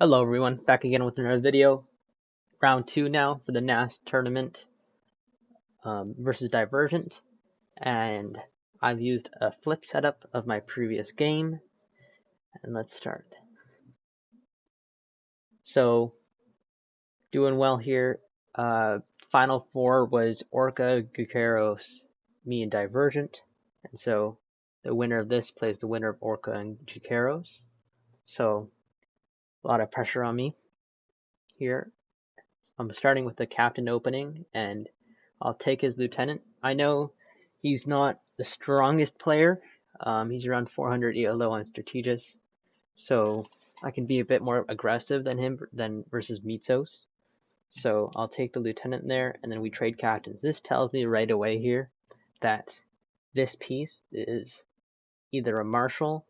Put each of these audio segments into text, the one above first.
Hello everyone, back again with another video. Round 2 now for the Nasf tournament versus Divergent, and I've used a flip setup of my previous game, and let's start. So, doing well here. Final four was Orca, Gukeros, me, and Divergent, and so the winner of this plays the winner of Orca and Gukeros. So, a lot of pressure on me here. I'm starting with the captain opening, and I'll take his lieutenant. I know he's not the strongest player. He's around 400 ELO on Strategus, so I can be a bit more aggressive than him versus Mitsos. So I'll take the lieutenant there, and then we trade captains. This tells me right away here that this piece is either a marshal,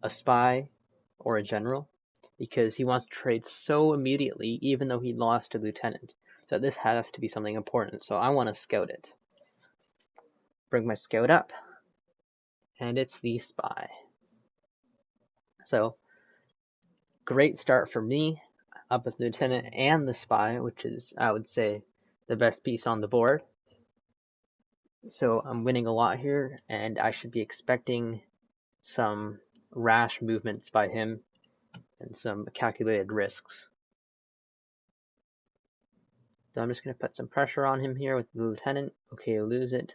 a spy, or a general, because he wants to trade so immediately, even though he lost a lieutenant. So this has to be something important. So I want to scout it. Bring my scout up, and it's the spy. So great start for me, up with the lieutenant and the spy, which is, I would say, the best piece on the board. So I'm winning a lot here, and I should be expecting some rash movements by him and some calculated risks. So I'm just going to put some pressure on him here with the lieutenant. Okay, lose it,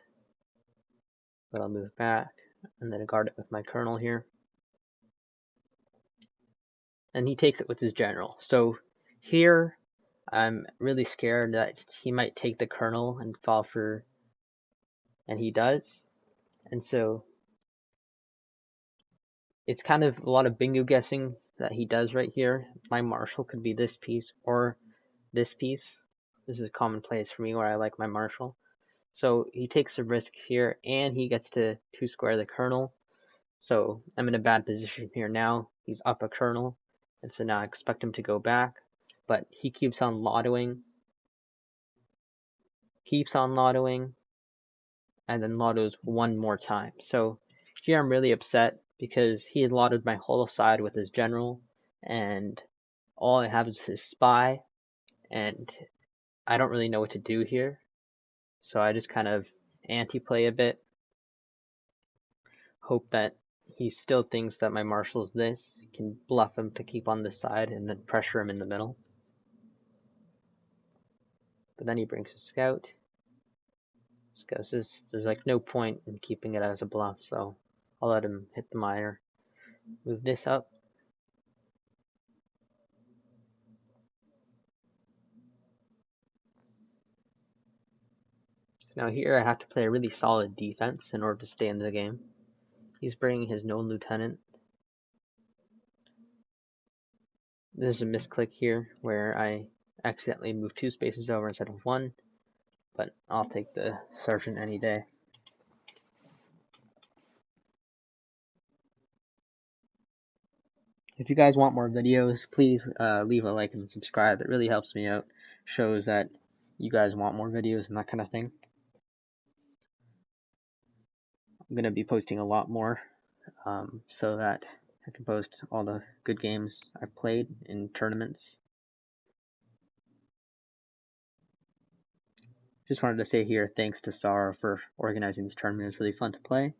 but I'll move back and then guard it with my colonel here. And he takes it with his general. So here I'm really scared that he might take the colonel and fall for, and he does. And so it's kind of a lot of bingo guessing that he does right here. My marshal could be this piece or this piece. This is commonplace for me where I like my marshal. So he takes a risk here, and he gets to 2-square the colonel. So I'm in a bad position here now. He's up a colonel, and so now I expect him to go back. But he keeps on lottoing, and then lottos one more time. So here I'm really upset because he had lottoed my whole side with his general, and all I have is his spy, and I don't really know what to do here. So I just kind of anti-play a bit. Hope that he still thinks that my marshal is this, can bluff him to keep on this side and then pressure him in the middle. But then he brings his scout. Because there's like no point in keeping it as a bluff, so I'll let him hit the mire. Move this up. Now here I have to play a really solid defense in order to stay in the game. He's bringing his known lieutenant. This is a misclick here where I accidentally moved 2 spaces over instead of 1, but I'll take the sergeant any day. If you guys want more videos, please leave a like and subscribe. It really helps me out. Shows that you guys want more videos and that kind of thing. I'm going to be posting a lot more so that I can post all the good games I've played in tournaments. Just wanted to say here, thanks to Star for organizing this tournament. It was really fun to play,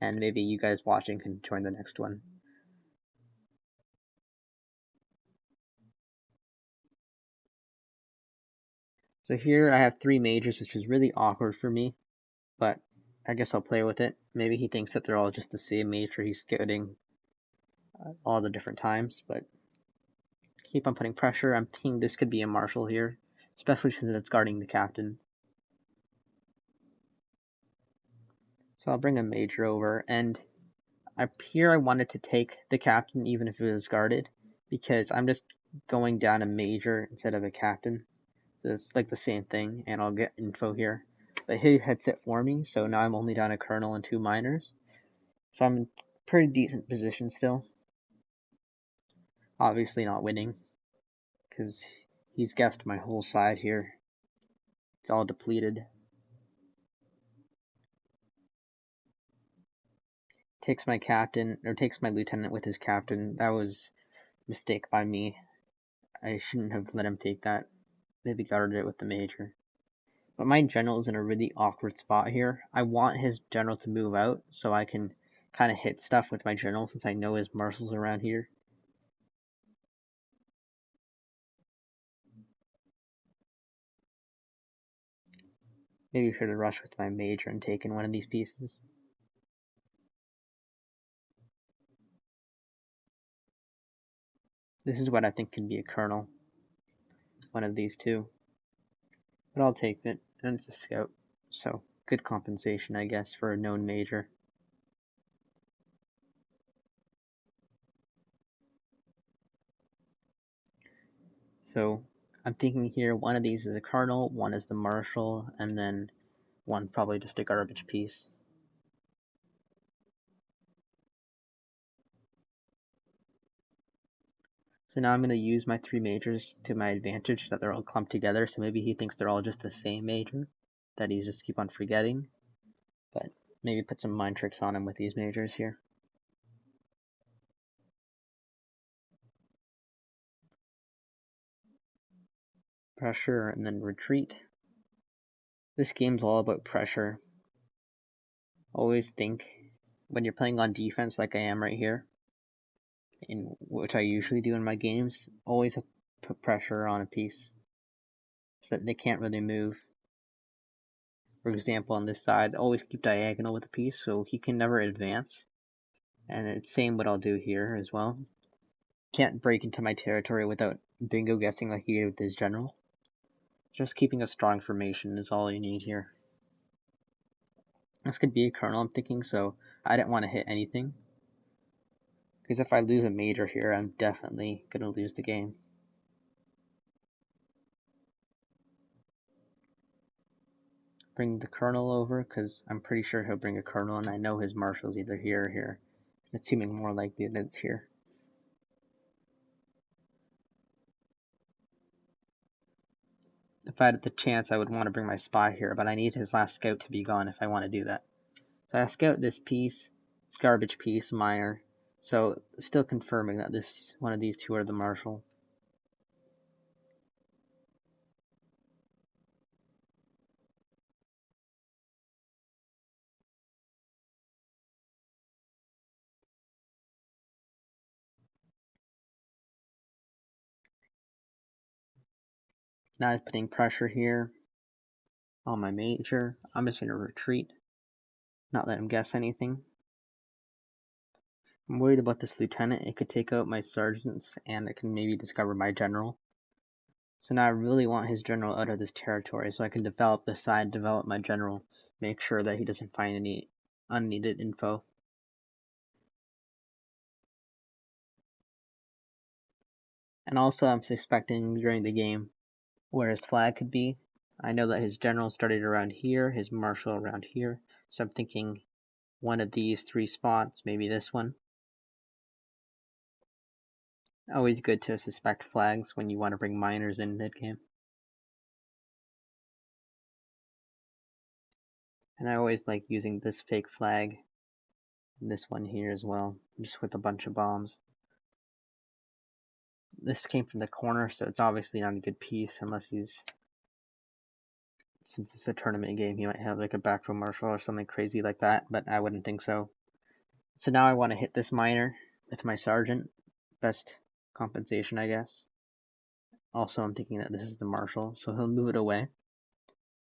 and maybe you guys watching can join the next one. So here I have 3 majors, which is really awkward for me, but I guess I'll play with it. Maybe he thinks that they're all just the same major he's scouting all the different times, but keep on putting pressure. I'm thinking this could be a marshal here, especially since it's guarding the captain. So I'll bring a major over, and up here I wanted to take the captain even if it was guarded, because I'm just going down a major instead of a captain. So it's like the same thing, and I'll get info here. But he hits it for me, so now I'm only down a colonel and 2 minors. So I'm in pretty decent position still. Obviously not winning, because he's guessed my whole side here. It's all depleted. Takes my captain, or takes my lieutenant with his captain. That was Mistake by me. I shouldn't have let him take that. Maybe guarded it with the major. But my general is in a really awkward spot here. I want his general to move out so I can kind of hit stuff with my general since I know his marshal's around here. Maybe I should have rushed with my major and taken one of these pieces. This is what I think can be a colonel. One of these two. But I'll take it, and it's a scout. So, good compensation, I guess, for a known major. So, I'm thinking here one of these is a colonel, one is the marshal, and then one probably just a garbage piece. So now I'm going to use my three majors to my advantage that they're all clumped together. So maybe he thinks they're all just the same major that he's just keep on forgetting. But maybe put some mind tricks on him with these majors here. Pressure and then retreat. This game's all about pressure. Always think when you're playing on defense like I am right here, in which I usually do in my games, always put pressure on a piece so that they can't really move. For example, on this side, always keep diagonal with a piece so he can never advance. And it's same what I'll do here as well. Can't break into my territory without Bingo guessing like he did with his general. Just keeping a strong formation is all you need here. This could be a colonel, I'm thinking, so I didn't want to hit anything. Because if I lose a major here, I'm definitely going to lose the game. Bring the colonel over, because I'm pretty sure he'll bring a colonel, and I know his marshal's either here or here. It's seeming more likely that it's here. If I had the chance, I would want to bring my spy here, but I need his last scout to be gone if I want to do that. So I scout this piece, this garbage piece, minor. So still confirming that this one of these two are the marshal. Now I'm putting pressure here on my major. I'm just going to retreat, not let him guess anything. I'm worried about this lieutenant. It could take out my sergeants and it can maybe discover my general. So now I really want his general out of this territory so I can develop this side, develop my general, make sure that he doesn't find any unneeded info. And also I'm suspecting during the game where his flag could be. I know that his general started around here, his marshal around here, so I'm thinking one of these three spots, maybe this one. Always good to suspect flags when you want to bring minors in mid-game. And I always like using this fake flag, and this one here as well, just with a bunch of bombs. This came from the corner, so it's obviously not a good piece unless he's, since it's a tournament game, he might have like a back row marshal or something crazy like that, but I wouldn't think so. So now I want to hit this minor with my sergeant. Best compensation, I guess. Also, I'm thinking that this is the marshal, so he'll move it away,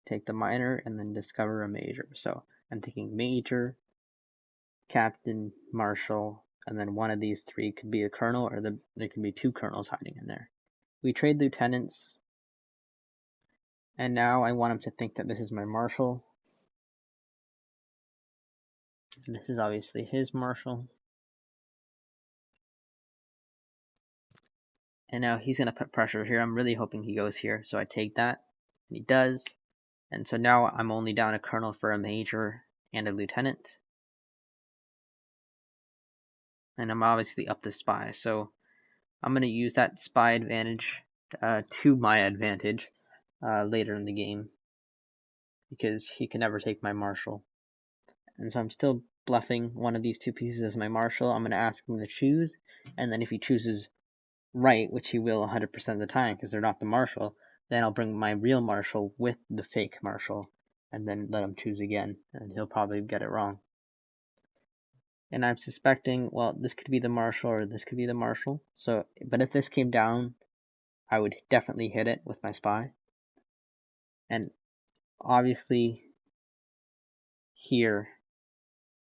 take the minor, and then discover a major. So I'm thinking major, captain, marshal, and then one of these three could be a colonel, or there can be two colonels hiding in there. We trade lieutenants, and now I want him to think that this is my marshal. And this is obviously his marshal. And now he's going to put pressure here. I'm really hoping he goes here, so I take that, and he does. And so now I'm only down a colonel for a major and a lieutenant. And I'm obviously up the spy, so I'm going to use that spy advantage to my advantage later in the game, because he can never take my marshal. And so I'm still bluffing one of these two pieces as my marshal. I'm going to ask him to choose, and then if he chooses right, which he will 100% of the time because they're not the marshal, then I'll bring my real marshal with the fake marshal and then let him choose again, and he'll probably get it wrong. And I'm suspecting, well, this could be the marshal or this could be the marshal. So, but if this came down, I would definitely hit it with my spy. And obviously here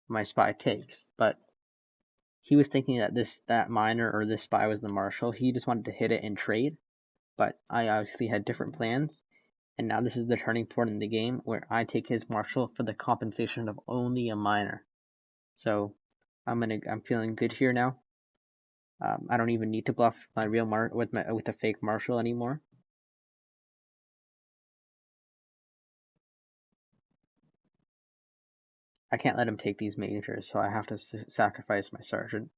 my spy takes, but he was thinking that that miner or this spy was the marshal. He just wanted to hit it and trade, but I obviously had different plans. And now this is the turning point in the game where I take his marshal for the compensation of only a miner. So I'm feeling good here now. I don't even need to bluff my real with a fake marshal anymore. I can't let him take these majors, so I have to sacrifice my sergeant.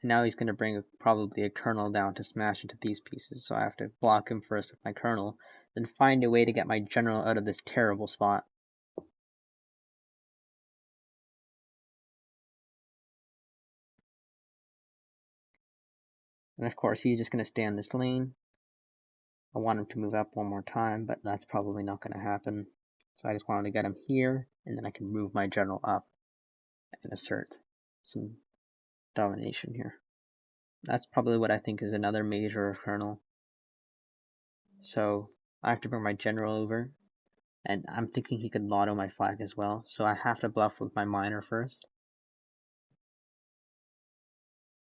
And now he's going to bring probably a colonel down to smash into these pieces, so I have to block him first with my colonel, then find a way to get my general out of this terrible spot. And of course, he's just going to stay on this lane. I want him to move up one more time, but that's probably not going to happen. So I just wanted to get him here, and then I can move my general up and assert some domination here. That's probably what I think is another major of colonel. So I have to bring my general over, and I'm thinking he could lotto my flag as well, so I have to bluff with my miner first.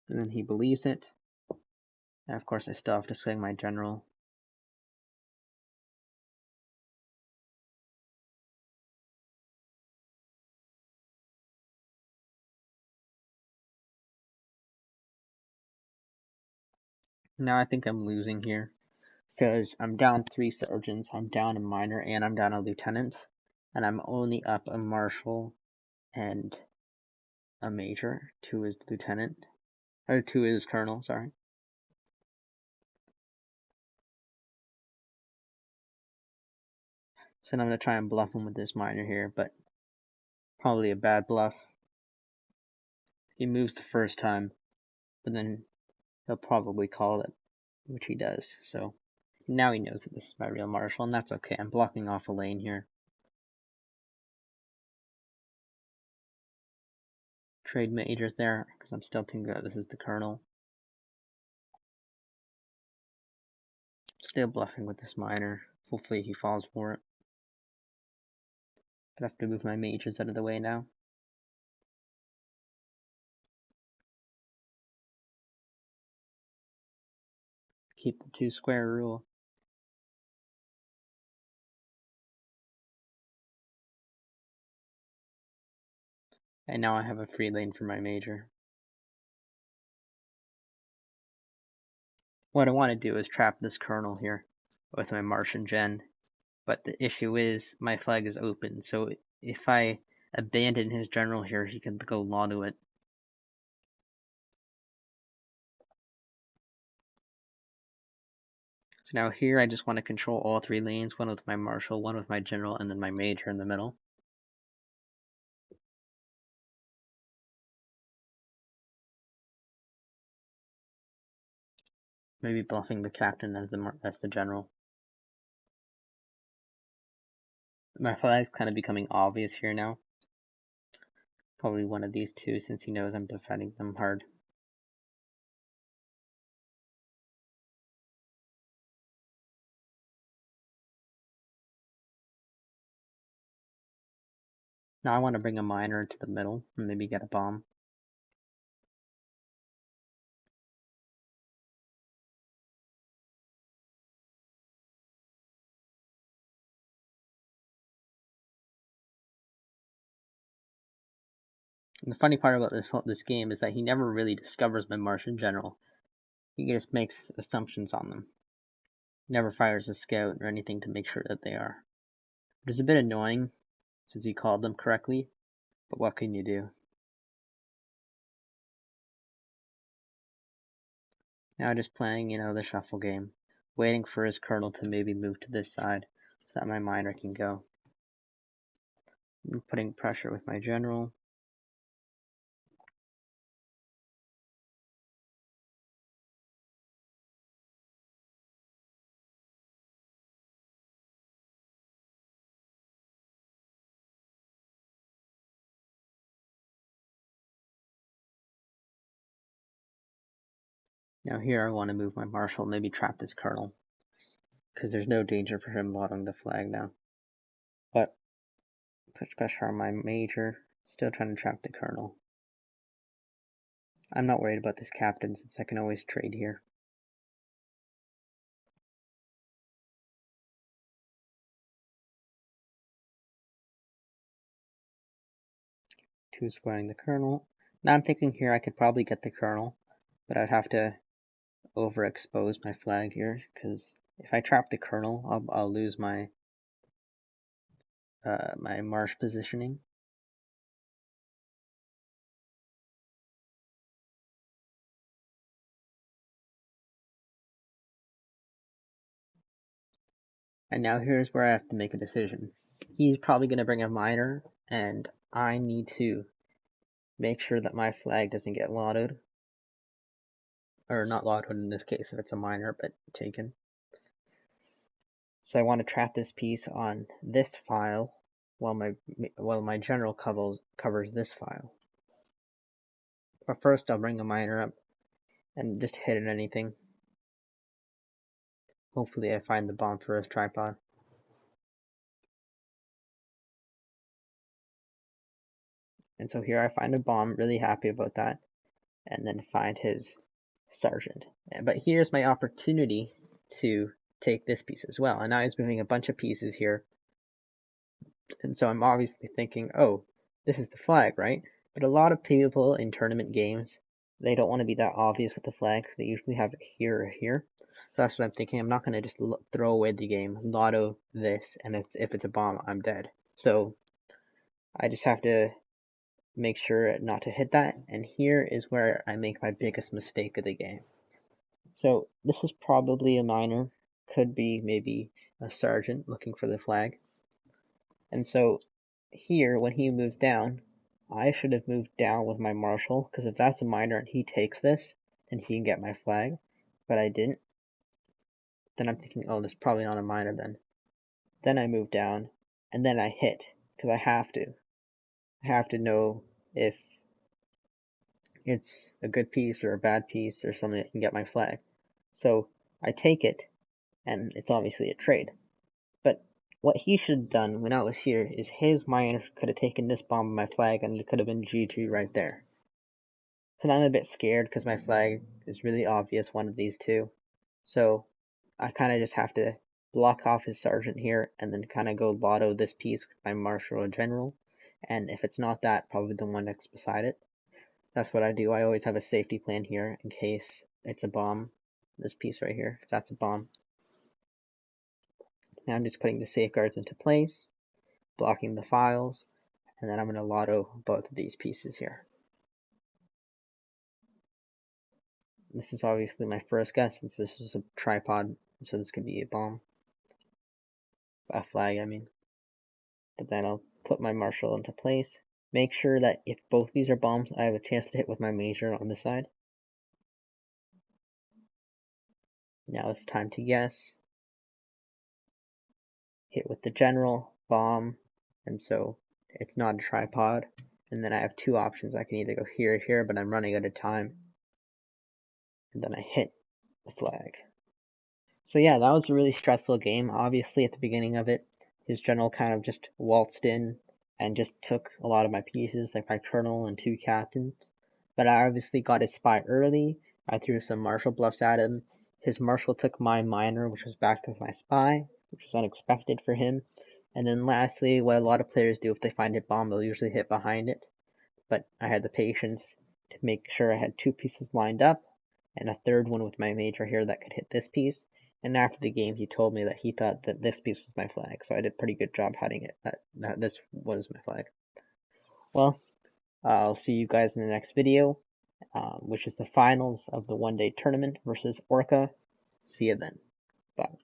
And then he believes it. And of course I still have to swing my general. Now I think I'm losing here, because I'm down 3 sergeants, I'm down a miner, and I'm down a lieutenant, and I'm only up a marshal and a major. 2 is lieutenant, or 2 is colonel, sorry. So I'm going to try and bluff him with this miner here, but probably a bad bluff. He moves the first time, but then he'll probably call it, which he does. So now he knows that this is my real marshal, and that's okay. I'm blocking off a lane here. Trade majors there, because I'm still thinking that this is the colonel. Still bluffing with this miner. Hopefully he falls for it. But I have to move my majors out of the way now. Keep the 2 square rule. And now I have a free lane for my major. What I want to do is trap this colonel here with my Martian gen. But the issue is my flag is open, so if I abandon his general here, he can go lotto it. So now here I just want to control all 3 lanes, one with my marshal, one with my general, and then my major in the middle. Maybe bluffing the captain as the general. My flag's kind of becoming obvious here now. Probably one of these 2 since he knows I'm defending them hard. Now I want to bring a miner into the middle and maybe get a bomb. And the funny part about this game is that he never really discovers my Martian general. He just makes assumptions on them. He never fires a scout or anything to make sure that they are. It's a bit annoying since he called them correctly, but what can you do? Now just playing, the shuffle game, waiting for his colonel to maybe move to this side so that my miner can go. I'm putting pressure with my general. Now here I want to move my marshal, maybe trap this colonel, because there's no danger for him lotting the flag now. But push pressure on my major, still trying to trap the colonel. I'm not worried about this captain since I can always trade here. Two squaring the colonel. Now I'm thinking here I could probably get the colonel, but I'd have to overexpose my flag here, because if I trap the colonel, I'll lose my my marsh positioning. And now here's where I have to make a decision. He's probably going to bring a miner, and I need to make sure that my flag doesn't get lottoed. Or not lottoed in this case if it's a miner, but taken. So I want to trap this piece on this file while my general covers this file. But first I'll bring a miner up and just hit at anything. Hopefully I find the bomb for his tripod. And so here I find a bomb, really happy about that, and then find his sergeant. But here's my opportunity to take this piece as well. And now he's moving a bunch of pieces here. And so I'm obviously thinking, oh, this is the flag, right? But a lot of people in tournament games, they don't want to be that obvious with the flags. They usually have it here or here. So that's what I'm thinking. I'm not going to just throw away the game, lotto this, and if it's a bomb, I'm dead. So I just have to make sure not to hit that. And here is where I make my biggest mistake of the game. So this is probably a miner, could be maybe a sergeant looking for the flag. And so here, when he moves down, I should have moved down with my marshal, because if that's a miner and he takes this, then he can get my flag. But I didn't. Then I'm thinking, oh, this is probably not a miner then. Then I move down, and then I hit, because I have to. I have to know if it's a good piece or a bad piece or something that can get my flag. So I take it, and it's obviously a trade. But what he should have done when I was here is his miner could have taken this bomb on my flag and it could have been G2 right there. So now I'm a bit scared because my flag is really obvious, one of these two. So I kind of just have to block off his sergeant here and then kind of go lotto this piece with my marshal or general. And if it's not that, probably the one next beside it. That's what I do. I always have a safety plan here in case it's a bomb. This piece right here, if that's a bomb. Now I'm just putting the safeguards into place, blocking the files, and then I'm going to lotto both of these pieces here. This is obviously my first guess since this is a tripod, so this could be a bomb. A flag, I mean. But then I'll put my marshal into place. Make sure that if both these are bombs, I have a chance to hit with my major on this side. Now it's time to guess. Hit with the general, bomb, and so it's not a tripod. And then I have two options. I can either go here or here, but I'm running out of time. And then I hit the flag. So yeah, that was a really stressful game. Obviously, at the beginning of it, his general kind of just waltzed in and just took a lot of my pieces, like my colonel and two captains. But I obviously got his spy early. I threw some marshal bluffs at him. His marshal took my miner, which was backed with my spy, which was unexpected for him. And then lastly, what a lot of players do if they find a bomb, they'll usually hit behind it. But I had the patience to make sure I had two pieces lined up, and a third one with my major here that could hit this piece. And after the game, he told me that he thought that this piece was my flag, so I did a pretty good job hiding it, that this was my flag. Well, I'll see you guys in the next video, which is the finals of the one-day tournament versus Orca. See you then. Bye.